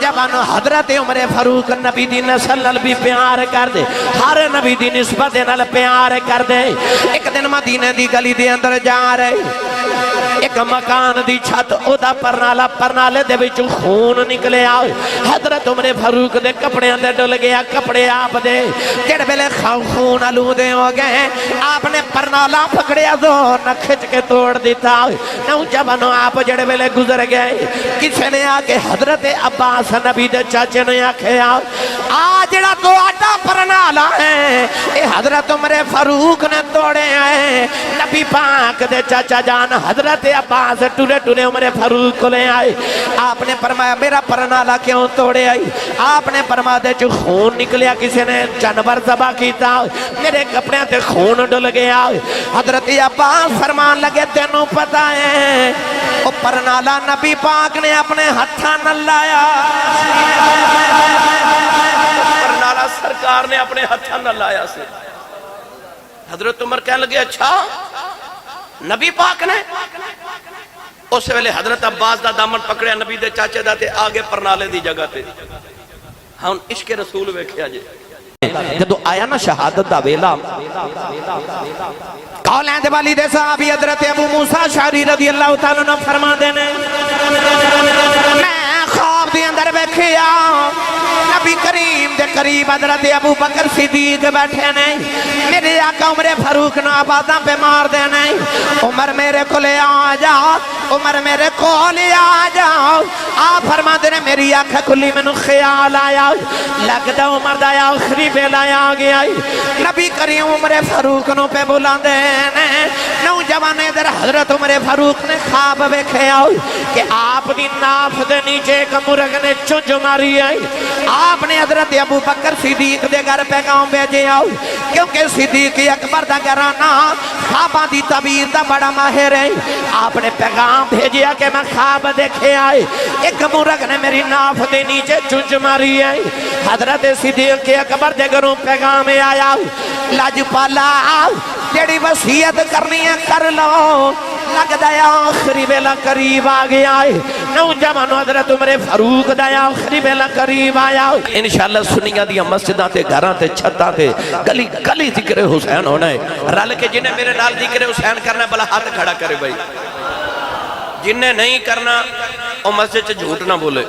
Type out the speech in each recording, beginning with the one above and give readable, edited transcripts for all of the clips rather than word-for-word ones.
نوجوانوں حضرت عمر فاروق نبی دی نسل نال بھی پیار کر دے، ہر نبی دی نسبت نال پیار کر دے۔ ایک دن مدینے دی گلی دے اندر جا رہے، ایک مکان دی چھت او دا پرنالے دے وچ خون نکلے آئے۔ حضرت عمر فاروق دے کپڑے اندر ڈل گیا، کپڑے آپ دے جڑ بلے خون آلودے ہو گئے، آپ نے پرنالا پکڑیا دو نہ کھچ کے توڑ دیتا۔ نوجوانوں آپ جڑ بلے گزر گئے، کسی نے آکے حضرت عباس نبی دے چاچے نے آکھے جڑا تو آٹا پرنالا ہے اے حضرت عمر فاروق نے توڑے آئے۔ نبی پاک دے چاچا جان حضرت عباس ٹورے ٹورے عمر فاروق کو لے آئے۔ آپ نے فرمایا میرا پرنالا کیوں توڑے آئی؟ آپ نے فرمایا دے جو خون نکلیا، کسی نے جانور ذبح کیتا، میرے کپڑے تے خون ڈل گیا۔ حضرت عباس فرمان لگے تینوں پتہ ہے وہ پرنالا نبی پاک نے اپنے ہتھاں نہ لایا، پرنالا سرکار نے اپنے ہتھاں نہ لایا سے۔ حضرت عمر کہنے لگے اچھا نبی پاک نے؟ اس ویلے حضرت عباس دا دامن پکڑیا نبی دے چاچے دا تے آگے پرنالے دی جگہ تے۔ ہاں عشق رسول ویکھیا جے جدو آیا نا شہادت دا ویلا، کولین دے والی دے صحابی حضرت ابو موسیٰ اشعری رضی اللہ تعالیٰ نے فرما دینے میں خواب دی اندر بیٹھیا نبی کریم دے قریب حضرت ابو بکر صدیق بیٹھے نہیں، میرے آقا عمر فاروق نے آباداں پہ مار دینے، عمر میرے کو لے آ جاؤ، عمر میرے کو لے آ جاؤ۔ آپ فرما دینے میری آنکھ کھلی میں خیال آیا، لگتا عمر دا آخری بیلا آ گیا۔ نبی کریم عمر فاروق نو پہ بلا دینے، نوجوان ادھر حضرت عمر فاروق نے خواب ویکھے آؤ کہ آپ دی ناف دے نیچے ایک مرغ نے چونچ ماری آئی۔ آپ نے حضرت ابو بکر صدیق دے گھر پیغام بھیجے آؤ، کیونکہ صدیق اکبر دا گھرانہ خواباں دی تعبیر دا بڑا ماہر ہے۔ آپ نے پیغام بھیجیا کہ میں خواب دیکھے آئے، ایک مرغ نے میری ناف دے نیچے چونچ ماری آئی۔ حضرت صدیق اکبر دے گھروں پیغام آیا، لاج پالا جڑی وصیت کرنی ہے کر لو، لگ دایا آخری بیلا قریب آگیا ہے۔ نوجوان حضرت عمر فاروق دایا آخری بیلا قریب آیا۔ انشاءاللہ سنیاں دیا مسجدہ تے گھراں تے چھتاں تے گلی گلی ذکر حسین ہونا ہے۔ رل کے جنہیں میرے نال ذکر حسین کرنا ہے بلا ہاتھ کھڑا کرے بھائی، جنہیں نہیں کرنا وہ مسجد سے جھوٹ نہ بولے،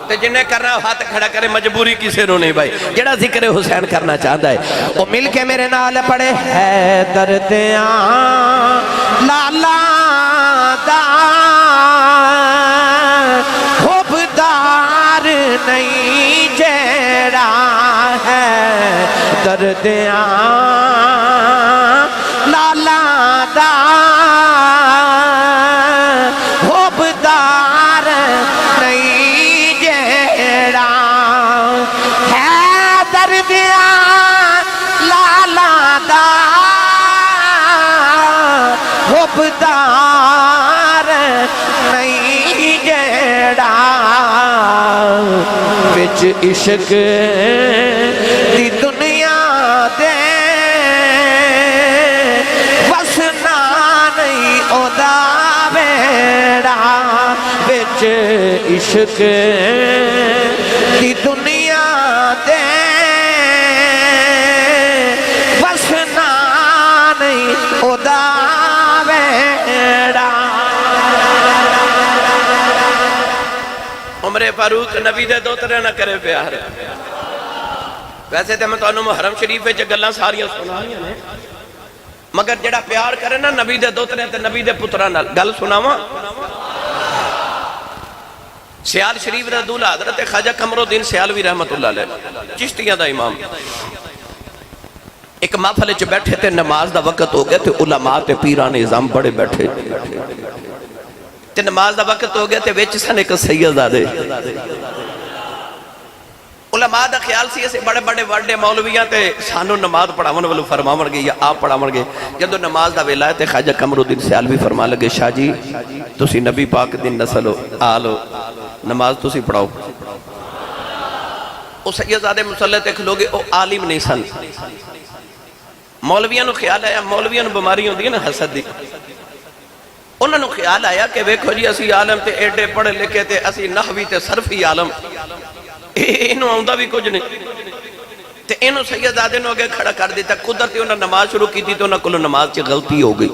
تے جنہیں کرنا ہاتھ کھڑا کرے، مجبوری کسے رو نہیں بھائی۔ جڑا ذکر حسین کرنا چاہتا ہے وہ مل کے میرے نال پڑے حیدر دیاں لالا دا حبدار نہیں جیڑا ہے دردیاں لالا دا حبدار نہیں جیڑا ہے دردیاں لالا دا حبدار نہیں جیڑا وچ عشق دی دنیا دے وسنا نہیں او دا بیڑا وچ عشق دی دنیا دے وسنا نہیں او دا عمر فاروق نبی دے دو طرح نہ کرے پیار۔ ویسے تے میں تو انہوں محرم شریف ہے جگلہ ساریاں سنائیاں نے، مگر جڑا پیار کرے نا نبی دے دو طرح تے نبی دے پتران گل سناواں۔ سیال شریف دا دولہ حضرت خواجہ قمرالدین سیالوی رحمت اللہ علیہ چشتیاں دا امام، ایک محفل چ بیٹھے تے نماز دا وقت ہو گیا تے علماء تے پیران نظام بڑے بیٹھے تے نماز دا وقت ہو گیا تے ویچ سن ایک سید آدھے علماء دا خیال سی اسے بڑے بڑے وڈے مولویاں تے سانو نماز پڑھاون والو فرماون گے یا آپ پڑھاون گے۔ جدو نماز دا ویلا ہے تے خواجہ قمرالدین سیالوی فرما لگے شاہ جی تسی نبی پاک دن نسل ہو آلو نماز تسی پڑھاؤ۔ او سید آدھے مسلح تے کھلوگے او عالم نہیں سن، مولویاں نو خیال آیا، مولویاں نو بماری ہوندی ہے نا حسد دی، انہوں نے خیال آیا کہ ویکھو جی اسی عالم تے ایڈے پڑھے لکھے تے اسی نحوی تے صرفی عالم، اینو آؤندا بھی کچھ نہیں تے اینو سیدزادے نو اگے کھڑا کر دیتا قدرتی انہاں نماز شروع کی تھی تو انہاں کلو نماز چ غلطی ہو گئی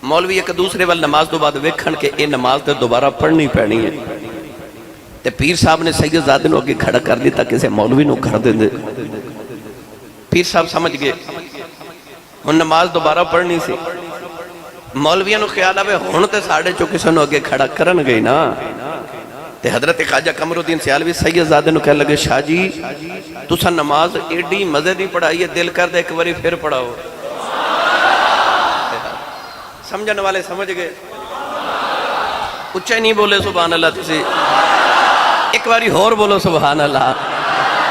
مولوی ایک دوسرے وال نماز تو بعد ویکھن کے اے نماز تے دوبارہ پڑھنی پینی ہے تے پیر صاحب نے سیدزادے نو اگے کھڑا کر دیتا کسے مولوی نو کر دے پیر صاحب سمجھ گئے ہن نماز دوبارہ پڑھنی سی مولویاں نو خیال آوے ہن تے ساڑھے چو کسے نو اگے کھڑا کرن گئی نا تے حضرت خواجہ قمرالدین سیالوی سیدزادے نو کہہ لگے شاہ جی تسا نماز ایڈی مزے دی پڑھائی ہے دل کر دے ایک باری پھر پڑھاؤ سمجھنے والے سمجھ گئے اچھے نہیں بولے سبحان اللہ تسی ایک باری اور بولو سبحان اللہ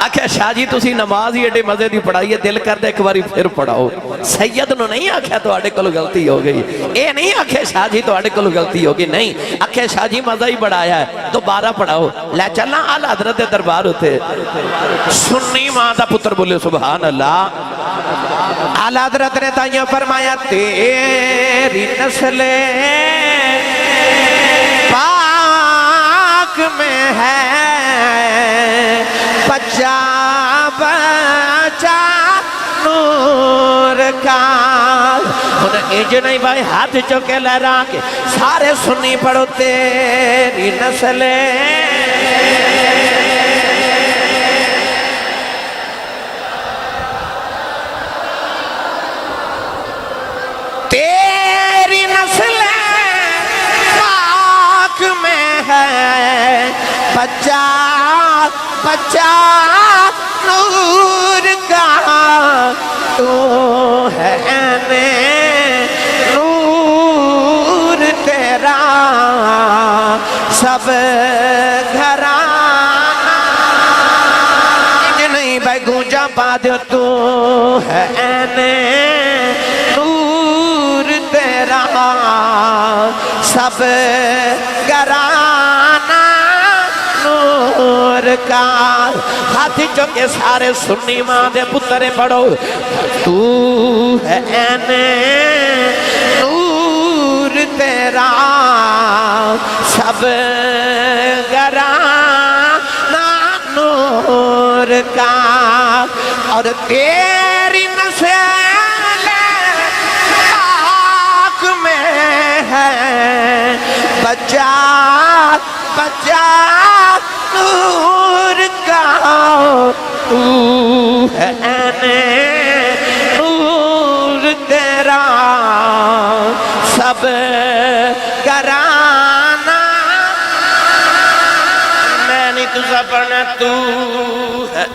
آکھیا شاہ جی تسی نماز ہی ایڈے مزے دی پڑھائی ہے دل کر دے ایک باری پھر پڑھاؤ سید نو نہیں آکھیا تو آڑے کلو غلطی ہو گئی اے نہیں آکھیا شاہ جی تو آڑے کلو غلطی ہوگی نہیں آکھیا شاہ جی مزہ ہی بڑھایا ہے دوبارہ پڑھاؤ لے چلنا آل حضرت دربار ہوتے سنی ماں دا پتر بولے سبحان اللہ آل حضرت نے تائیوں فرمایا تیری نسل پاک میں ہے بچہ بچہ نور کا انہیں ایج نہیں بھائی ہاتھ چوکے لہرا کے سارے سنی پڑھو تیری نسل تیری نسل پاک میں ہے بچہ بچہ نور کا تو ہے نور تیرا سب گھرانا نہیں بھائی گونجا پا دو تو ہے نور تیرا سب گھرانا نور کا ہاتھ چوکے سارے سنی ماں دے پترے پڑھو تو ہے نور تیرا سب گھرانا نور کا اور تیری نسل پاک میں ہے بچہ بچہ نور کا تو ہے نور تیرا سب گھرانا میں نہیں تجھا پڑھنا تو ہے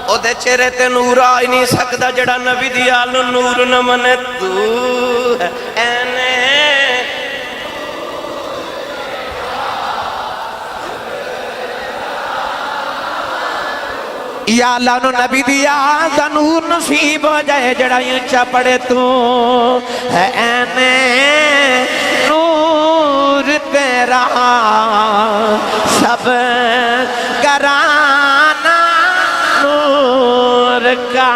او دے چہرے تے نور آئی نہیں سکتا جڑا نبی دی آلو نور نہ منے تو ہے اینے یا اللہ نو نبی دی آلو نور نصیب ہو جائے جڑا یوں پڑے تو ہے اینے نور تیرا سب گھرانا نور کا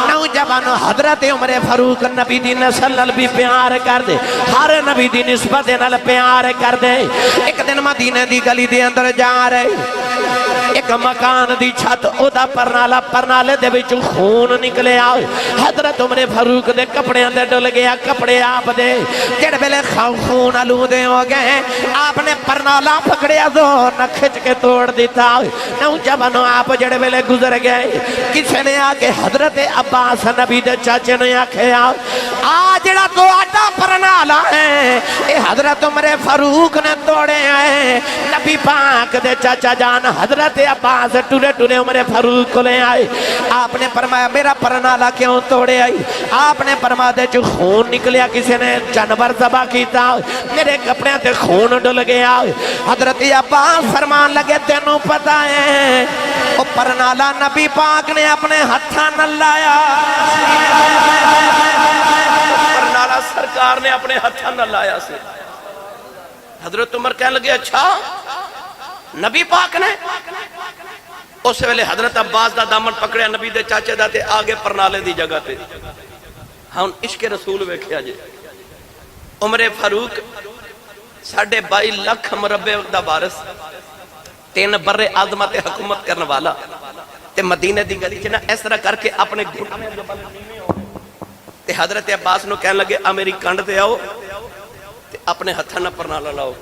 نوجوانو حضرت عمر فاروق نبی دی نسل نال بھی پیار کر دے ہر نبی دی نسبت نال پیار کر دے ایک دن مدینے دی گلی دے اندر جا رہے ایک مکان دی چھت او دا پرنالے دے وچوں خون نکلے آئے حضرت عمر فاروق دے کپڑے اندر ڈل گیا کپڑے آپ دے جڑ بیلے خون آلودے ہو گئے آپ نے پرنالا پکڑیا زور نہ کھچ کے توڑ دیتا نوجوانو آپ جڑ بیلے گزر گئے کسے نے آکے حضرت عباس نبی دے چاچے نے آکھے جڑا تو آٹا پرنالا ہے اے حضرت عمر فاروق نے توڑے آئے نبی پاک دے چاچا جان حضرت عباس ٹورے ٹورے عمر فاروق کو لے آئے آپ نے فرمایا میرا پرنالا کیوں توڑے آئی آپ نے فرمایا دے جو خون نکلیا کسی نے جانور ذبح کیتا میرے کپڑے تے خون ڈل گیا حضرت عباس فرمان لگے تینوں پتا ہے وہ پرنالا نبی پاک نے اپنے ہتھاں نہ لایا پرنالا سرکار نے اپنے ہتھاں نہ لایا سے حضرت عمر کہنے لگے اچھا نبی پاک نے اس ویلے حضرت عباس دا دامن پکڑیا نبی دے چاچے دا تے آگے پرنالے دی جگہ تے ہاں عشق رسول ویکھیا جے عمر فاروق 22.5 لاکھ مربع دا وارث 3 برے آدمہ تے حکومت کرنے والا تے مدینے دی گلی چ نا اس طرح کر کے اپنے گھٹنے جو بل نیویں ہو تے حضرت عباس نو کہن لگے آ میری کنڈ تے آؤ تے اپنے ہتھاں نال پرنالا لاؤ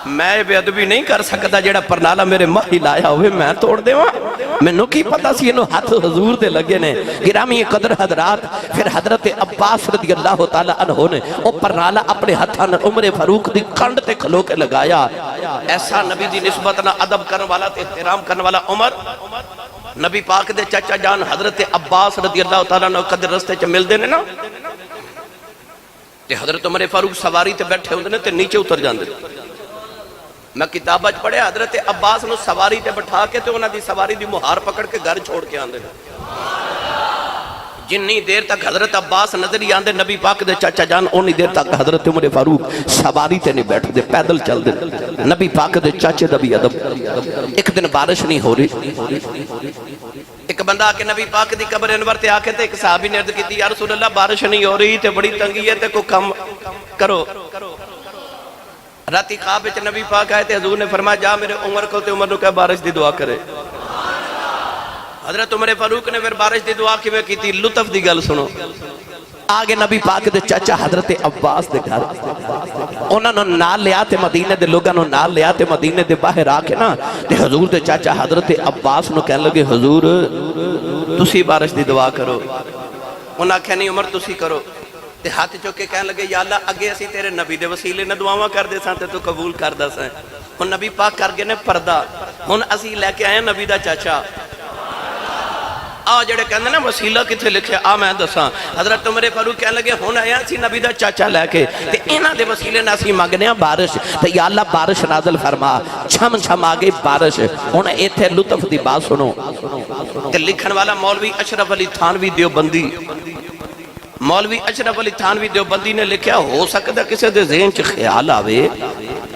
میں بے ادبی نہیں کر سکتا جیڑا پرنالا میرے ماہی لایا ہوئے میں توڑ دے وہاں میں نو کی پتا سی انہوں ہاتھ حضور دے لگے نے گرامی قدر حضرات پھر حضرت عباس رضی اللہ تعالیٰ عنہ نے او پرنالا اپنے ہاتھاں عمر فاروق دی کنڈ تے کھلو کے لگایا ایسا نبی دی نسبت نہ ادب کرنے والا تے احترام کرنے والا عمر نبی پاک دے چچا جان حضرت عباس رضی اللہ تعالیٰ عنہ قدر رستے چ مل دینے نا تے حضرت عمر فاروق سواری تے بیٹھے ہوندے نے تے نیچے اتر جاندے میں کتاب اج پڑھے حضرت عباس نو سواری تے بٹھا کے تے انہاں دی سواری دی مہار پکڑ کے گھر چھوڑ کے آندے جنی دیر تک حضرت عباس نظر ہی آندے نبی پاک دے چاچا جان اونی دیر تک حضرت عمر فاروق سواری تے نہیں بیٹھ دے پیدل چل دے نبی پاک دے چاچے دا بھی ادب ایک دن بارش نہیں ہو رہی ایک بندہ آکے نبی پاک دی قبر انور تے آکے تے ایک صحابی نے عرض کی یا رسول اللہ بارش نہیں ہو رہی تے بڑی تنگی ہے تے کو کم کرو راتی خواب وچ نبی پاک آئے تے حضور نے فرمایا جا میرے عمر کو تے عمر نو کہا بارش دی دعا کرے حضرت عمر فاروق نے پھر بارش دی دعا کیویں کیتی لطف دی گل سنو آگے نبی پاک دے چاچا حضرت عباس دے گھر انہاں نو نال لیا تے مدینے دے لوگاں نو نال لیا تے مدینے دے باہر آ کے نا تے حضور دے چاچا حضرت عباس نو کہنے لگے حضور تسی بارش دی دعا کرو انہاں کہا نہیں عمر تسی کرو تے ہاتھ چوکے کہنے لگے یا اللہ اگے اسی تیرے نبی دے وسیلے نہ دعاواں کر دے سان تے تو قبول کر دا سان ہن نبی پاک کر گئے نے پردہ ہن اسی لے کے آئے نبی دا چاچا آ جڑے کہندے نا وسیلہ کتھے لکھیا آ میں دساں حضرت عمر فاروق کہنے لگے ہن آیا سی نبی دا چاچا لے کے تے انہاں دے وسیلے نہ اسی منگنے ہاں بارش تے یا اللہ بارش نازل فرما چھم چھم آ گئی بارش ہن ایتھے لطف دی بات سنو تے لکھن والا مولوی اشرف علی تھانوی دیوبندی مولوی اشرف علی تھانوی دیوبندی نے لکھیا ہو سکتا کسے دے ذہن چ خیال آوے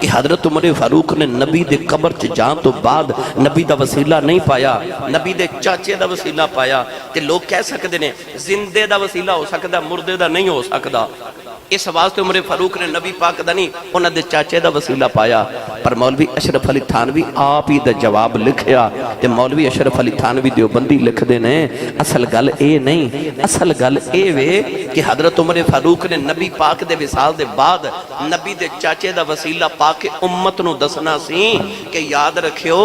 کہ حضرت عمر فاروق نے نبی دے قبر چ جان تو بعد نبی دا وسیلہ نہیں پایا نبی دے چاچے دا وسیلہ پایا تے لوگ کہہ سکتے نے زندے دا وسیلہ ہو سکتا مردے دا نہیں ہو سکتا اس واسطے عمر فاروق نے نبی پاک دا نہیں انہاں دے چاچے دا وسیلہ پایا پر مولوی اشرف علی تھانوی آپ ہی دا جواب لکھیا تے مولوی اشرف علی تھانوی دیوبندی لکھ دے نے اصل گل اے نہیں اصل گل اے وے کہ حضرت عمر فاروق نے نبی پاک دے وصال دے بعد نبی دے چاچے دا وسیلہ پاک امت نو دسنا سی کہ یاد رکھیو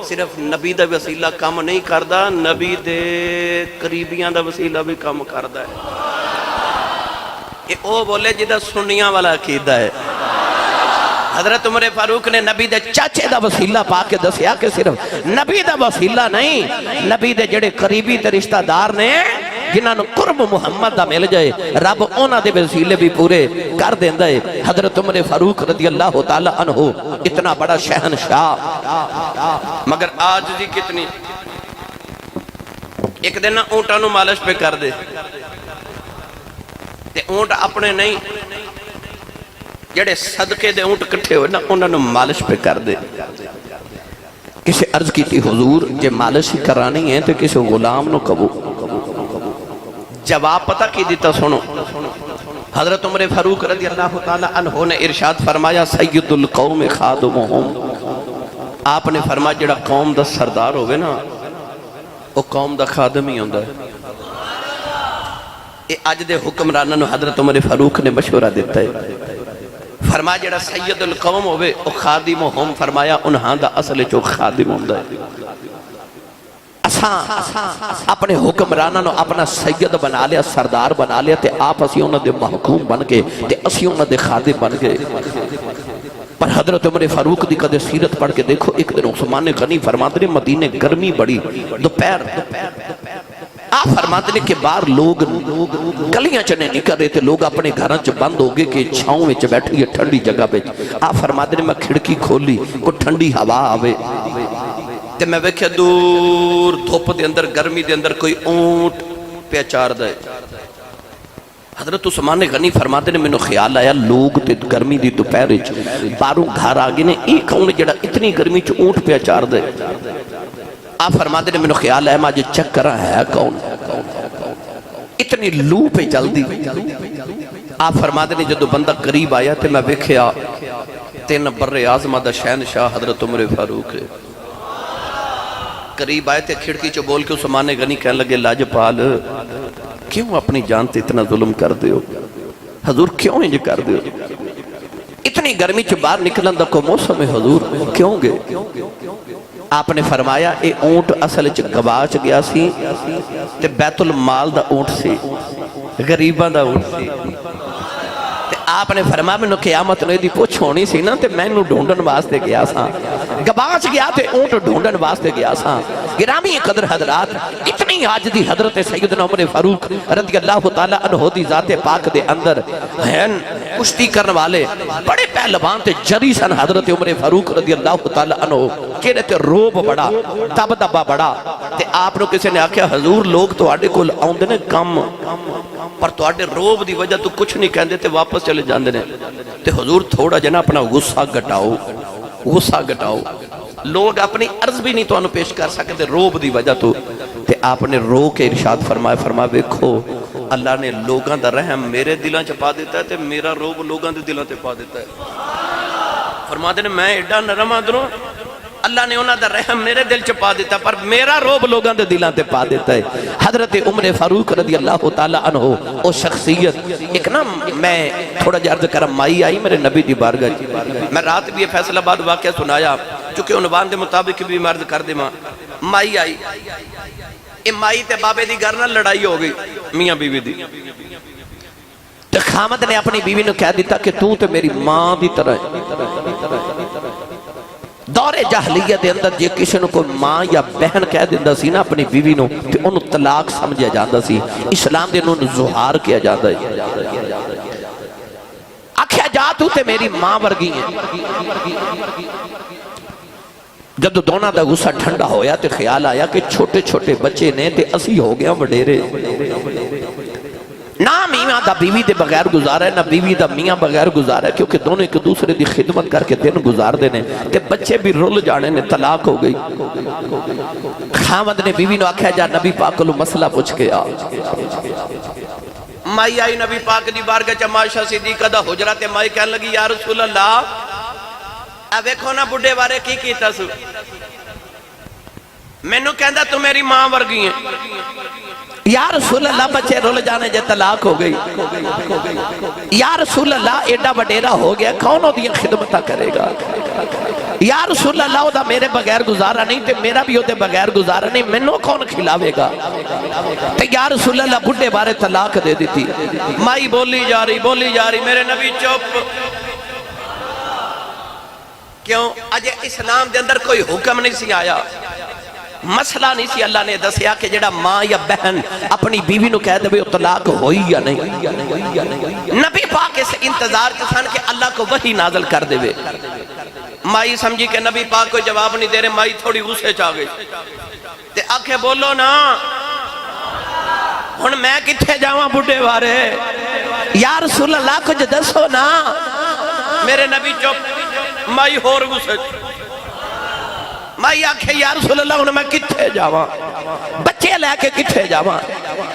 صرف نبی دا وسیلہ کام نہیں کردا نبی دے قریبیاں دا وسیلہ بھی کام کردا ہے یہ او بولے جدہ سنیاں والا عقیدہ ہے حضرت عمر فاروق نے نبی دے چاچے دا وسیلہ پا کے دسیا کہ صرف نبی دا وسیلہ نہیں نبی دے جڑے قریبی تے رشتہ دار نے جنہاں نو قرب محمد دا مل جائے رب اونا دے وسیلے بھی پورے کر دیندہ ہے حضرت عمر فاروق رضی اللہ تعالی عنہ اتنا بڑا شہنشاہ مگر آج دی کتنی ایک دن اونٹاں نو مالش پہ کر دے تے اونٹ اپنے نہیں جڑے صدقے دے اونٹ کٹھے ہوئے نا انہوں نے مالش پہ کر دے کسی عرض کی تھی حضور جے مالش ہی کرانی ہے تو کسی غلام نو کبو جواب پتہ کی دیتا سنو حضرت عمر فاروق رضی اللہ تعالی عنہ نے ارشاد فرمایا سید القوم خادمہم آپ نے فرمایا جڑا قوم دا سردار ہوئے نا وہ قوم دا خادم ہی ہوندہ ہے اے آج دے حکمرانہ نو حضرت عمر فاروق نے مشورہ دیتا ہے فرمایا جڑا سید القوم ہوئے او خادم ہم فرمایا انہاں دا اصل چو خادم ہوندہ ہے اپنے حکمرانہ نو اپنا سید بنا لیا سردار بنا لیا تے آپ اسی انہاں دے محکوم بن گئے تے اسی انہاں دے خادم بن گئے پر حضرت عمر فاروق دی قدر سیرت پڑھ کے دیکھو ایک دن عثمان غنی فرماتے ہیں مدینے گرمی بڑی دوپہر آپ فرماتے ہیں کہ بار لوگ گلیاں چنے نہیں کر رہے تھے لوگ اپنے گھراں چ بند ہو گئے کہ چھاؤں میں چ بیٹھی ہے ٹھنڈی جگہ پہ آپ فرماتے ہیں میں کھڑکی کھولی کو ٹھنڈی ہوا آوے تے میں ویکھیا دور دھوپ دے اندر گرمی دے اندر کوئی اونٹ پہ چار دے حضرت عثمان غنی فرماتے ہیں میں خیال آیا لوگ تے گرمی دی دوپہر باروں گھر آگے نے ایک کون جڑا اتنی گرمی چ اونٹ پہ چار دے آپ فرماتے ہیں میں خیال ہے مجھے چیک کرا ہے کون اتنی لو پہ جلدی آپ فرماتے ہیں جدو بندہ قریب آیا تے میں ویکھیا تین بر اعظم دا شہنشاہ حضرت عمر فاروق ہے قریب آئے تے کھڑکی چو بول کے عثمان غنی کہنے لگے لاجپال کیوں اپنی جان تے اتنا ظلم کر دیو حضور کیوں انج کر دیو اتنی گرمی چو باہر نکلن دا کو موسم ہے حضور کیوں گے آپ نے فرمایا اے اونٹ اصل چ گواچ گیا سی تے بیت المال دا اونٹ سی غریباں دا اونٹ سی تے آپ نے فرمایا میں نو قیامت نو دی پوچھ ہونی سی نا تے میں نو ڈھونڈن واسطے گیا سا گواچ گیا تے اونٹ ڈھونڈن واسطے گیا سا گرامی قدر حضرات اتنی آج دی حضرت سیدنا عمر فاروق رضی اللہ تعالیٰ عنہ دی ذات پاک دے اندر ہیں کشتی کرن والے بڑے پہلوان تے جری سن حضرت عمر فاروق رضی اللہ تعالیٰ عنہ کہنے تے روب بڑا تب دبا بڑا تے آپ نے کسی نے آکھیا حضور لوگ تو آڈے کو آؤندے نے کم پر تو آڈے روب دی وجہ تو کچھ نہیں کہندے تے واپس چلے جاندے نے تے حضور تھوڑا جنا اپنا غصہ گٹاؤ لوگ اپنی عرض بھی نہیں تو انہوں پیش کر سکتے روب دی وجہ تو تے آپ نے رو کے ارشاد فرمایا ویکھو اللہ نے لوگاں دا رحم میرے دلاں چ پا دیتا ہے تے میرا روب لوگاں دے دلاں تے پا دیتا ہے فرماتے ہیں میں ایڈا نرم آدھروں اللہ نے انہاں دا رحم میرے دل چ پا دیتا پر میرا روب لوگاں دے دلاں تے پا دیتا ہے حضرت عمر فاروق رضی اللہ تعالیٰ عنہ او شخصیت ایک نا میں تھوڑا جا عرض کرم مائی آئی میرے نبی دی بارگاہ میں رات بھی فیصل آباد واقعہ سنایا چونکہ عنوان دے مطابق بھی مرد کر دے مائی آئی اے مائی تے بابے دی گھر نہ لڑائی ہو گئی میاں بیوی دی تے خامد نے اپنی بیوی نے کہہ دیتا کہ تو تے میری ماں دی طرح ہے دور جاہلیت دے اندر جے کسی نے کوئی ماں یا بہن کہہ دیندہ سی نا اپنی بیوی نو تے انہوں طلاق سمجھا جاندہ سی اسلام دے انہوں زہار کیا جاندہ ہے آکھیا جا تو تے میری ماں ورگی ہیں جب دونوں دا غصہ ٹھنڈا ہویا تے خیال آیا کہ چھوٹے چھوٹے بچے نے تے اسی ہو گیا وڈیرے نہ میاں دا بیوی دے بغیر گزارا ہے نہ بیوی دا میاں بغیر گزارا ہے کیونکہ دونوں ایک دوسرے دی خدمت کر کے دن گزار دینے تے بچے بھی رول جانے نے طلاق ہو گئی خامد نے بیوی نے آکھا جا نبی پاک کو مسئلہ پوچھ کے آ مائی آئی نبی پاک دی بارگاہ چ عائشہ صدیقہ دا حجرہ تے مائی کہنے لگی یا رسول اللہ اب ایکھو نا بڑھے بارے کی کیتا سو میں نو کہندہ تو میری ماں ورگی ہیں یا رسول اللہ بچے رول جانے جے طلاق ہو گئی یا رسول اللہ ایڈا وڈیرا ہو گیا کون ہو دیا خدمتہ کرے گا یا رسول اللہ دا میرے بغیر گزارا نہیں تے میرا بھی ہوتے بغیر گزارا نہیں میں نو کون کھلاوے گا تے یا رسول اللہ بڑھے بارے طلاق دے دیتی مائی بولی جا رہی میرے نبی چپ کیوں اجے اسلام دے اندر کوئی حکم نہیں سی آیا مسئلہ نہیں سی اللہ نے دسیا کہ جڑا ماں یا بہن اپنی بیوی نو کہہ دے طلاق ہوئی یا نہیں نبی پاک اس انتظار جسان کہ اللہ کو وحی نازل کر دے مائی سمجھی کہ نبی پاک کو جواب نہیں دے رہے مائی تھوڑی غصے چاہ گئی تے آنکھیں بولو نا ہن میں کتھے جاواں بڑھے وارے یا رسول اللہ کچھ دسو نا میرے نبی چپ مائی ہور غصے مائی آکھے یا رسول اللہ انہوں میں کتھے جاواں بچے لے کے کتھے جاواں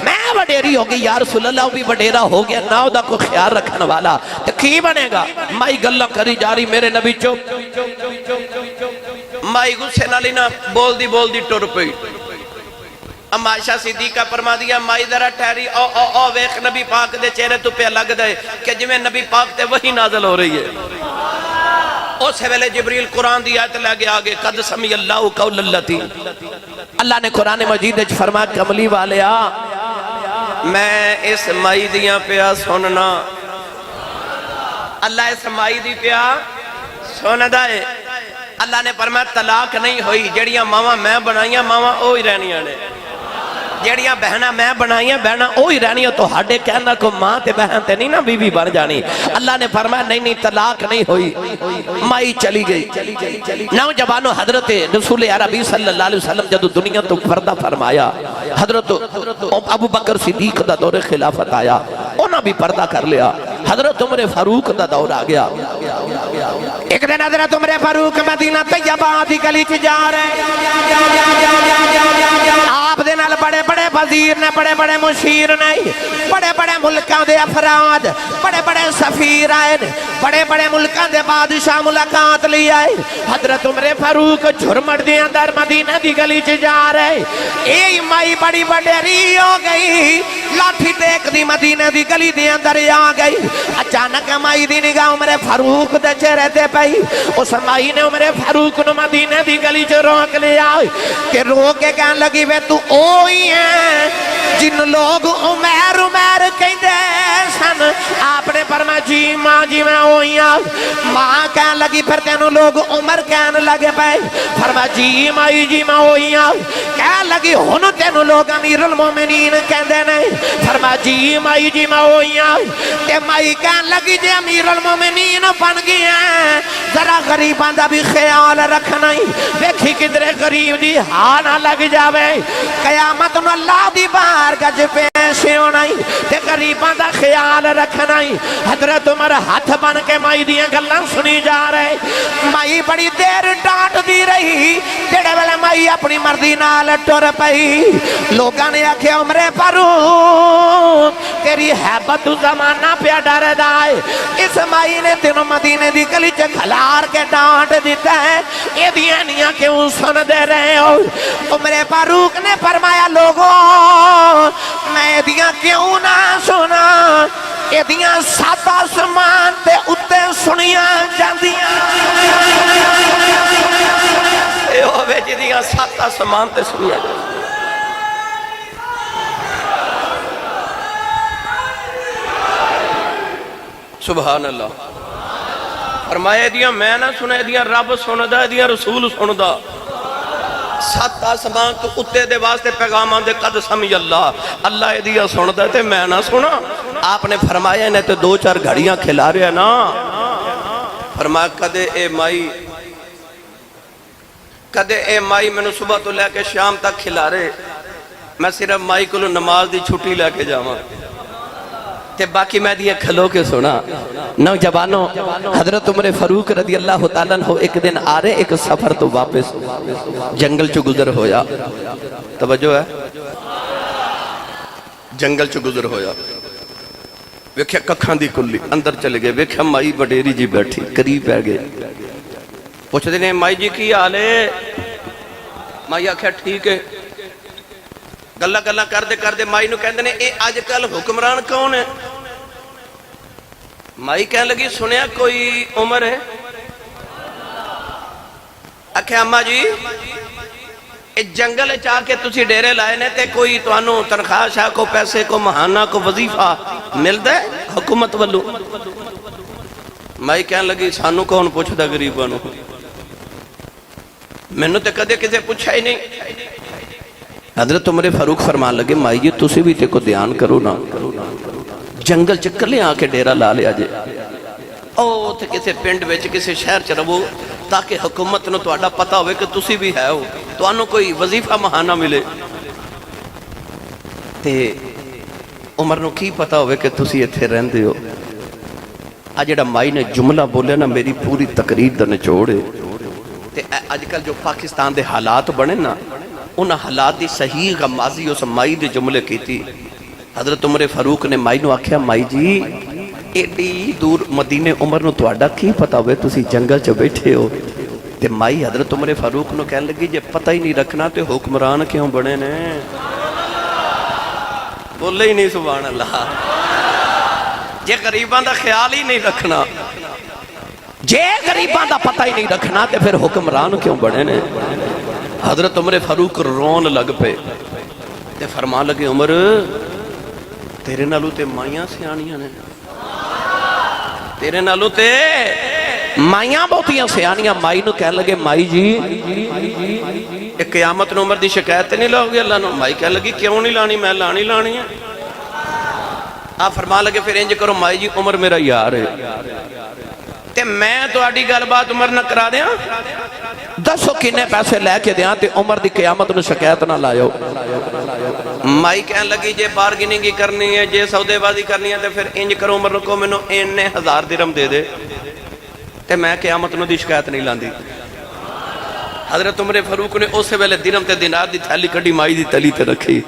میں وڈیری ہو گئی یا رسول اللہ بھی وڈیرا ہو گیا ناؤ دا کو خیال رکھنے والا تو کی بنے گا مائی گلہ کری جا رہی میرے نبی چپ مائی غصے نہ لینا بول دی ٹر پئی ام عائشہ صدیقہ فرما دیا مائی ذرا ٹھہری او ویخ نبی پاک دے چہرے تو پہ لگ دے کہ جویں نبی پاک تے وہی نازل ہو رہی ہے اس ویلے جبریل قرآن دی آیت لے گیا آگے قد سمی اللہ قول اللتی اللہ نے قرآن مجید فرمایا کملی والیا میں اس مائی دیاں پیا سننا اللہ اس مائی دی پیا سندا ہے اللہ نے فرمایا طلاق نہیں ہوئی جڑیاں ماما میں بنائیاں ماما اوہی رہنیاں نے جڑیاں بہنہ میں بنائیاں بہنہ اوہی رہنیاں تو ہڈے کہنا کو ماں تے بہن تے نہیں نا بی بی بن جانی اللہ نے فرمایا نہیں طلاق نہیں ہوئی مائی چلی گئی نوجوانو حضرت رسول عربی صلی اللہ علیہ وسلم جدو دنیا تو پردہ فرمایا حضرت ابو بکر صدیق دا دور خلافت آیا انہوں بھی پردہ کر لیا حضرت عمر فاروق دا دور آ گیا ایک دن حضرت عمر فاروق مدینہ طیبہ دی گلی چ جا رہے، آپ دے نال بڑے بڑے وزیر نے، بڑے بڑے مشیر نے، بڑے بڑے ملکاں دے افراد، بڑے بڑے سفیر آئے، بڑے بڑے ملکاں دے بادشاہ ملاقات لی آئے۔ حضرت عمر فاروق جھرمٹ دے اندر مدینہ دی گلی چ جا رہے، اے مائی بڑی وڈیری ہو گئی، لاٹھی ٹیک دی مدینہ دی گلی دے اندر آ گئی۔ اچانک مائی دی نگاہ عمر فاروق دے چہرے تے پئی، اس مائی نے عمر فاروق نو مدینہ دی گلی چ روک لیا کہ رو کے کہن لگی وے تو اوہی ہے جن لوگ عمر عمر کہندے سن۔ آپ نے فرمایا جی ماں جی میں اوہی ہاں۔ ماں کہن لگی پھر تینوں لوگ عمر کہن لگے پے؟ فرمایا جی مائی جی میں اوہی ہاں۔ کہن لگی ہن تینوں لوگ امیر المومنین کہندے نے؟ فرمایا جی مائی جی میں اوہی ہاں۔ تے مائی کہن لگی جے امیر المومنین بن گئی ہیں ذرا غریباں دا بھی خیال رکھنا ہی، ویکھی کدھرے غریب دی ہاں نہ لگ جاوے، قیامت نو اللہ دی بارگاہ وچ پیش ہونا ہی تے غریباں دا خیال رکھنا ہی۔ حضرت عمر ہاتھ بن کے مائی دیاں گلاں سنی جا رہے، مائی بڑی دیر ڈانٹ دی رہی، جڑے ویلے مائی اپنی مرضی نال ٹر پئی، لوگاں نے آکھیا عمر فاروق تیری ہیبت تو زمانہ پیا ڈردا ہے، اس مائی نے تینوں مدینے دی گلی چ کھلار کے ڈانٹ دیتا ہے، یہ دیاں نیاں کیوں سن دے رہے ہو؟ عمر فاروق نے فرمایا لوگوں میں دیاں کیوں نہ سنا، یہ دیاں سات آسمان تے اتے سنیاں جاندیاں، اے ہووے جی دیاں سات آسمان تے سنیاں جاندیاں۔ سبحان اللہ۔ فرمایا دیاں میں نہ سنے، دیاں رب سندا، دیاں رسول سندا۔ سات آسمان تو اتے دے واسطے پیغامان دے قد سمی اللہ، اللہ دیاں سندا تے میں نہ سنا۔ آپ نے فرمایا انہیں تے دو چار گھڑیاں کھلا رہے ہیں نا۔ فرمایا کدے اے مائی میں نے صبح تو لے کے شام تک کھلا رہے، میں صرف مائی کو نماز دی چھٹی لے کے جاواں تے باقی میں دیئے کھلو کے سنا۔ نوجوانوں حضرت عمر فاروق رضی اللہ تعالیٰ عنہ ایک دن آ رہے، ایک سفر تو واپس جنگل چو گزر ہویا، توجہ ہے، جنگل چو گزر ہویا، ویکھیا ککھاں دی کلی اندر چلے گئے، ویکھیا مائی وڈیری جی بیٹھی قریب پہ گئے، پوچھتے ہیں مائی جی کی حال ہے؟ مائی آکھیا ٹھیک ہے۔ گلہ گلہ کر دے مائی نو کہندے نے اے آج کل حکمران کون ہے؟ مائی کہنے لگی سنیا کوئی عمر ہے؟ آکھیا اماں جی اے جنگل چاہ کے تسی ڈیرے لائے نے تے کوئی تو انو تنخواہ شاہ کو پیسے کو مہانہ کو وظیفہ مل دے حکومت والو؟ مائی کہنے لگی سانو کون پوچھ دا غریبانو، میں نے تے کدے کسے پوچھا ہی نہیں۔ حضرت عمر فاروق فرمان لگے مائی جی تسی بھی تے کو دھیان کرو نا، جنگل چکلے آ کے ڈیرہ لا لیا جے، او تے کسے پنڈ ویچ کسے شہر چ رہو تاکہ حکومت نو تہاڈا پتہ ہوئے کہ تسی بھی ہے ہو، تانوں کوئی وظیفہ مہانہ ملے۔ تے عمر نو کی پتہ ہوئے کہ تسی ایتھے رہندے ہو؟ آج جڑا مائی نے جملہ بولے نا میری پوری تقریر دا نچوڑ ہے۔ تے آج کل جو پاکستان دے حالات بنے نا، ان حالات دی صحیح غمازی اس مائی دے جملے کی تھی۔ حضرت عمر فاروق نے مائی نو آکھیا مائی جی ایڈی دور مدینے عمر نو تواڈا کی پتہ ہوئے تسی جنگل چ بیٹھے ہو؟ تے مائی حضرت عمر فاروق نو کہنے لگی جے پتہ ہی نہیں رکھنا تے حکمران کیوں بنے نے؟ بولے ہی نہیں سبحان اللہ۔ جے غریباں دا خیال ہی نہیں رکھنا، جے غریباں دا پتہ ہی نہیں رکھنا تے پھر حکمران کیوں بنے نے؟ حضرت عمر فاروق رون لگ پے تے فرما لگے عمر تیرے نالو تے مائیاں سیانیاں نے، تیرے نالو تے مائیاں بہتیاں سیانیاں۔ مائی نو کہنے لگے مائی جی ایک قیامت نو عمر دی شکایت نہیں لاؤ گے اللہ نو؟ مائی کہنے لگی کیوں نہیں لانی، میں لانی ہے۔ آپ فرما لگے پھر انج کرو مائی جی عمر میرا یار ہے تے میں تو آڈی گل بات عمر نہ کرا دیاں، دسو کنے پیسے لے کے دیاں تے عمر دی قیامت نو شکایت نہ لائیو۔ مائی کہنے لگی جے بارگیننگ کرنی ہے، جے سودے بازی کرنی ہے تے پھر انج کرو عمر کو میں نو 1000 درہم دے دے۔ تے میں قیامت نو دی شکایت نہیں لاندی حضرت عمر فاروق نے اس ویلے درہم تے دینار دی تھیلی کڈی مائی دی تلی تے رکھی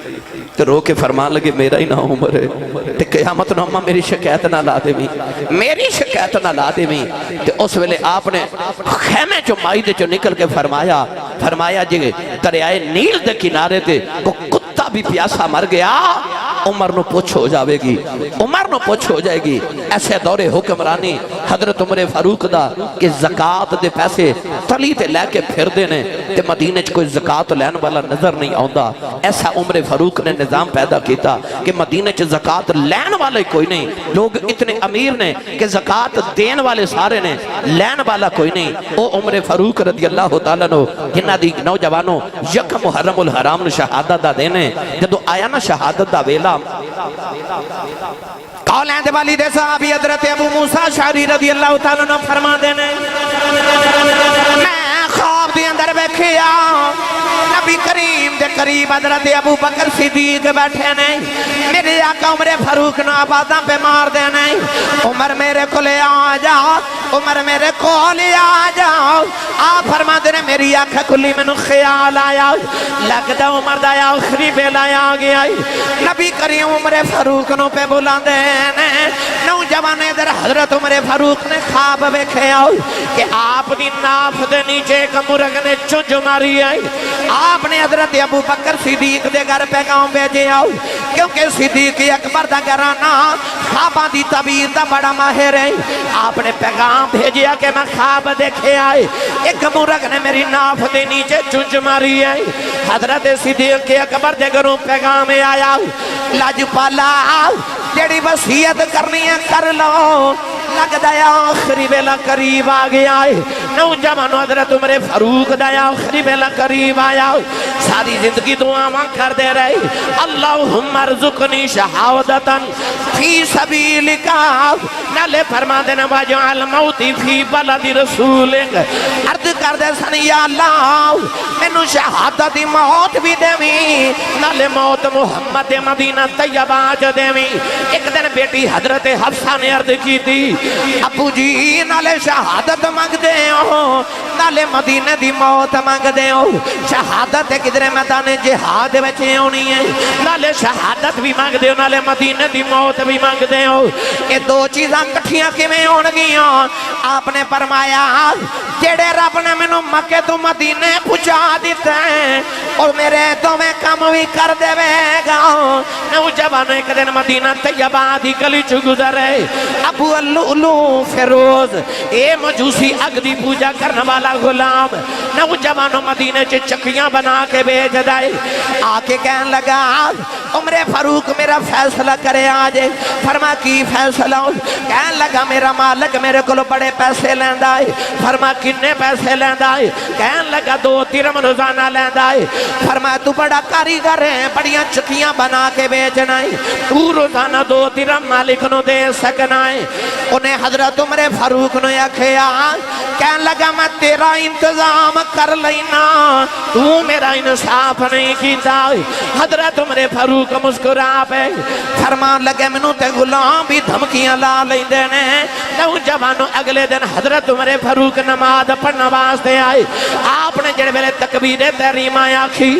تے رو کے فرمان لگے میرا ہی نام عمر ہے تے قیامت نو اماں میری شکایت نہ لا دے میری شکایت نہ لا دے تے اس ویلے آپ نے خیمے چو مائی دے چو نکل کے فرمایا جی دریائے نیل دے کنارے تے کو کتا بھی پیاسا مر گیا عمر نو پوچھ ہو جاوے گی عمر نو پوچھ ہو جائے گی ایسے دور حکمرانی حضرت عمر فاروق دا کہ زکاة دے پیسے تلی تے لے کے پھر دینے تے مدینہ چ کوئی زکاة لین والا نظر نہیں آؤندا ایسا عمر فاروق نے نظام پیدا کیتا کہ مدینہ چ زکاة لین والے کوئی نہیں لوگ اتنے امیر نے کہ زکاة دین والے سارے نے لین والا کوئی نہیں او عمر فاروق رضی اللہ تعالیٰ نو جنہ دی نوجوانوں یک محرم الحرام شہادت دا دینے جدو آیا نا شہادت دا ویلا قولین دے والی دے صحابی حضرت ابو موسیٰ شعری رضی اللہ تعالیٰ نے فرما دینے میں خواب دی اندر بیکھیا نبی کریم دے قریب حضرت ابو بکر صدیق بیٹھے نہیں میرے آقا عمر فاروق نو آباداں پہ مار دینے عمر میرے کو لے آ جاؤ عمر میرے کو لے آ جاؤ آپ فرما دینے میری آنکھ کلی میں نو خیال آیا لگتا عمر دا آخری بیلا آ گیا نبی کریم عمر فاروق نو پہ بلا دینے نوجوان ادھر حضرت عمر فاروق نے خواب بیکھے آؤ کہ آپ دی ناف دے نیچے ایک مرغ نے چنج ماری آئی آپ نے حضرت ابو بکر صدیق دے گھر پیغام بھیجے آؤ کیونکہ صدیق اکبر دا گھرانا خواباں دی تعبیر دا بڑا ماہر ہے آپ نے پیغام بھیجیا کہ میں خواب دیکھے آئے ایک مرغ نے میری ناف دے نیچے چنج ماری آئی حضرت صدیق اکبر دے گھروں پیغام آیا لاج پالا جڑی وصیت کرنی ہے کر لو لگ دایا آخری بیلا قریب آگیا ہے نوجوان حضرت عمر فاروق دایا آخری بیلا قریب آیا ساری زندگی دعا ماں کر دے رہی اللہم ارزقنی شہادتا فی سبیلکا نالے فرما دینا واجعل موتی فی بلد رسولک عرض کر دے سن یا اللہ مینو شہادت موت بھی دیویں نالے موت محمد مدینہ طیبہ چ دیویں ایک دن بیٹی حضرت حفصہ نے عرض کی تھی ابو جی نالے شہادت مانگ دے ہو نالے مدینہ دی موت مانگ دے ہو شہادت کدھر میدان جہاد بچے ہونی ہے نالے شہادت بھی مانگ دے ہو نالے مدینہ دی موت بھی مانگ دے ہو یہ دو چیزاں کٹھیاں کیویں ہون گیاں آپ نے فرمایا جڑے رب نے مینوں مکے تو مدینے پہنچا دیتے ہیں اور میرے تو میں کام بھی کر دے گا نوجوان ایک دن مدینہ طیبہ دی گلی چ گزرے ابو اللؤلؤ فیروز اے مجوسی اگ دی پوجا کرنے والا غلام نوجوان مدینہ چ چکیاں بنا کے بھیج دائے آ کے کہنے لگا عمر فاروق میرا فیصلہ کرے آج فرما کی فیصلہ کہنے لگا میرا مالک میرے کو بڑے پیسے لیندہ ہے فرما کنے پیسے لیندہ ہے کہنے لگا 2 درہم روزانہ لیندہ ہے فرما تو بڑا کاریگر ہے بڑیاں چکیاں بنا کے بیچنا ہے تو روزانہ 2 درہم مالک نو دے سکنا ہے انہیں حضرت عمر فاروق نے آکھیا کہنے لگا میں تیرا انتظام کر لینا تو میرا انصاف نہیں کیتا حضرت عمر فاروق مسکرا پہ فرمان لگے منو تے غلام بھی دھمکیاں لا لیں دینے نوجوانوں اگلے دن حضرت عمر فاروق نماز پڑھنا واسطے آئے آپ نے جڑے ویلے تکبیر تحریمہ آکھی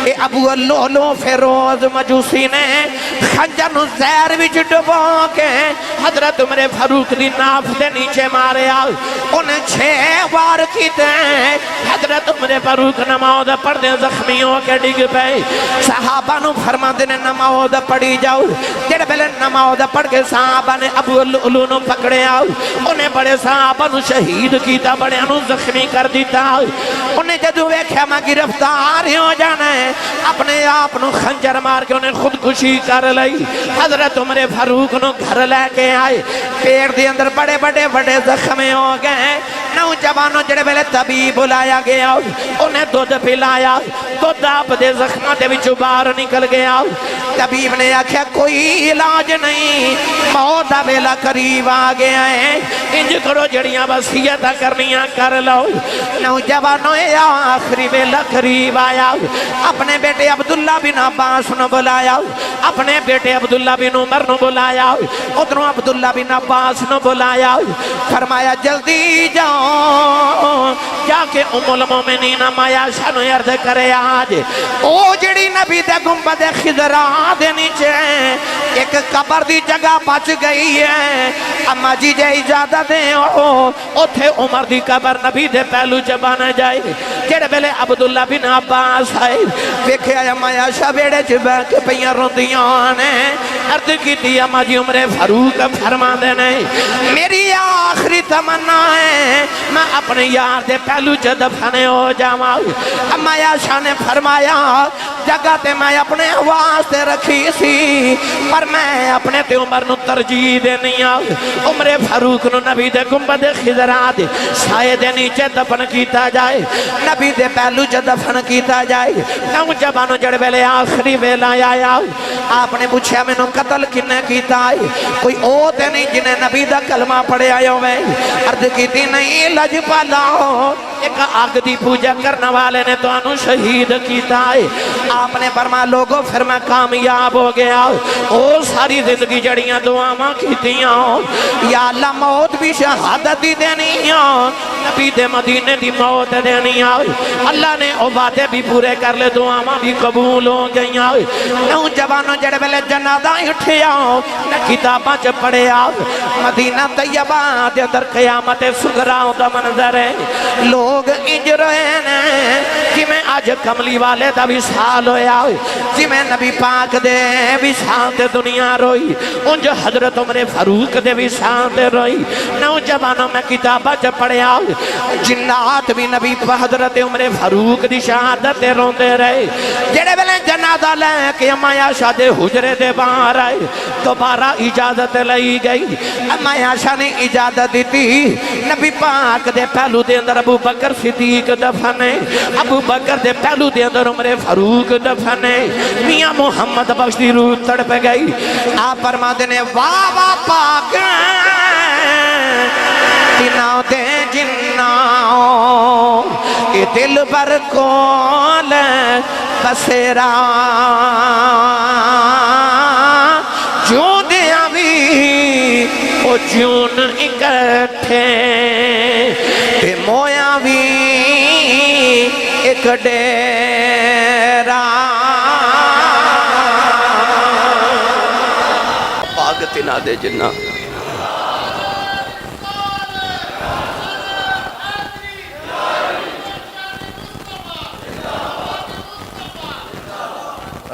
اے ابو اللؤلؤ فیروز مجوسی نے خنجر نو زہر وچ ڈبو کے حضرت عمر فاروق دی ناف دے نیچے مارے آئے انہیں 6 بار کیتے ہیں حضرت عمر فاروق نماز پڑھ دے زخمیوں کے ڈگ پہ صحابہ نو فرما دینے نماز پڑھی جاؤ جڑے پہلے نماز پڑھ کے صحابہ نے ابو اللؤلؤ نو پکڑے آؤ انہیں بڑے صحابہ نو شہید کیتا بڑے انو زخمی کر دیتا انہیں جدو ویکھیا میں گرفتار ہو جانا ہے اپنے آپ نو خنجر مار کے انہیں خودکشی کر لئی حضرت عمر فاروق نو گھر لے کے آئے پیڑ دی اندر بڑے بڑے زخمی ہو گئے نوجوانوں جڑے ویلے طبیب بلایا گیا انہیں دودھ پلایا دودھ آپ دے زخموں دے وچوں باہر نکل گیا طبیب نے آکھیا کوئی علاج نہیں موت دا ویلا قریب آ گیا ہے انج کرو جڑیاں وصیتاں کرنیاں کر لو نوجوانوں آخری ویلا قریب آیا اپنے بیٹے عبداللہ بن عباس نو بلایا اپنے بیٹے عبداللہ بن عمر نو بلایا ادھروں عبداللہ بن عباس نو بلایا فرمایا جلدی جاؤ جا کے ام المومنین عائشہ نو عرض کرے آج او جڑی نبی دے گنبد خضرا دے نیچے ایک قبر دی جگہ بچ گئی ہے اما جی جے اجازت دیں اوتھے عمر دی قبر نبی دے پہلو چ بن جائے جڑے ویلے عبداللہ بن عباس آئے ویکھیا اما عائشہ بیڑے چ بیٹھ کے پیاں روندیاں نے عرض کیتی اما جی عمر فاروق فرما دے نے میری آخری تمنا ہے میں اپنے یار دے پہلو چ دفن ہو جاواں اما عائشہ نے فرمایا جگہ تے میں اپنے واسطے رکھی سی پر میں اپنے تے عمر نو ترجیح دینی آ عمر فاروق نو نبی دے گنبد خضرا دے سائے دے نیچے دفن کیتا جائے نبی دے پہلو چ دفن کیتا جائے نوجوانوں جڑے ویلے آخری ویلا آیا آپ نے پوچھا مینوں قتل کنے کیتا ہے کوئی او تے نہیں جنہیں نبی دا کلمہ پڑھے آئے ہوئے عرض کیتی نہیں لجپالا ایک آگ دی پوجا کرنا والے نے تو انو شہید کیتا ہے آپ نے فرمایا لوگوں پھر میں کامیاب ہو گیا او ساری زندگی جڑیاں دعاواں کیتیاں یا اللہ موت بھی شہادت دی دینی نبی دے مدینے دی موت دینی اللہ نے او وعدے بھی پورے کر لے دعاواں بھی قبول ہو گئیاں نوجوانوں جڑے ویلے جنازہ اٹھیا کتاباں چ پڑھیا مدینہ طیبہ دے اندر قیامت صغرا دا منظر ہے لوگ انج رہے ہیں جی میں آج کملی والے دا وصال ہویا جی میں نبی پاک دے وصال تے دنیا روئی انج حضرت عمر فاروق دے وصال تے روئی نوجوانوں میں کتابہ چ پڑھیا جنات بھی نبی حضرت عمر فاروق دی شہادت تے روندے رہے جڑے ویلے جنازہ لے کے اما عائشہ دے حجرے دے باہر آئے دوبارہ اجازت لئی گئی اما عائشہ نے اجازت دیتی نبی پاک دے پہلو دے اندر ابو بکر صدیق دفن ہے ابو بکر دے پہلو دے اندر عمر فاروق دفن ہے میاں محمد بخش دی روح تڑپ گئی آپ فرما دینے واہ واہ پاک تیناؤ دے جناؤ اے دل بر کول بسیرا جون دیا بھی او جون اکٹھے تے مویا بھی ایک ڈیرا پاگتی نہ دے جنہ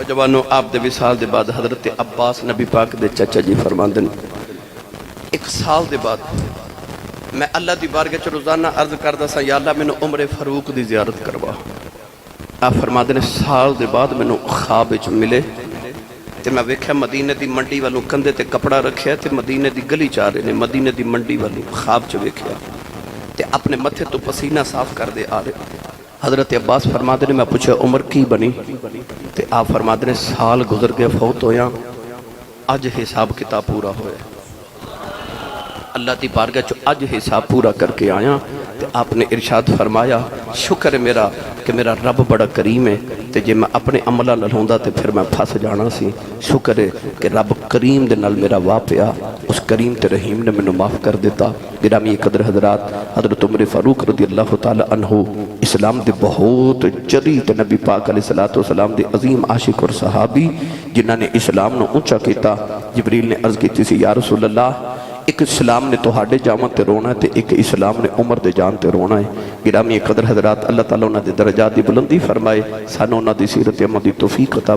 جوانوں آپ دے وصال دے بعد حضرت عباس نبی پاک دے چچا جی فرماندن ایک سال دے بعد میں اللہ دی بارگاہ چ روزانہ عرض کردا سا یا اللہ مینوں عمر فاروق دی زیارت کروا آپ فرماندن سال دے بعد مینوں خواب وچ ملے تے میں ویکھیا مدینے دی منڈی والوں کندھے تے کپڑا رکھیا تے مدینے دی گلی چا رہے نے مدینے دی منڈی والوں خواب چ ویکھیا تے اپنے متھے تو پسینہ صاف کر دے آ رہے حضرت عباس فرماتے نے میں پوچھا عمر کی بنی تے آپ فرماتے نے سال گزر گیا فوت ہویا اج حساب کتاب پورا ہویا اللہ دی بارگاہ چو اج حساب پورا کر کے آیا تے آپ نے ارشاد فرمایا شکر ہے میرا کہ میرا رب بڑا کریم ہے تے جے میں اپنے عملہ نال ہوندا تے پھر میں پھس جانا سی شکر ہے کہ رب کریم دے نال میرا واپیا اس کریم تے رحیم نے مینوں معاف کر دیتا گرامی قدر حضرات حضرت عمر فاروق رضی اللہ تعالی عنہ اسلام دے بہت جری تے نبی پاک علیہ السلام دے عظیم عاشق اور صحابی جنہاں نے اسلام نو اونچا کیتا جبریل نے عرض کیتی سی یا رسول اللہ ایک اسلام نے توہاڈے جاواں تے رونا ہے تے ایک اسلام نے عمر دے جان تے رونا ہے گرامی قدر حضرات اللہ تعالیٰ انہاں دے درجات دی بلندی فرمائے سانوں انہاں دی سیرت عمل دی توفیق عطا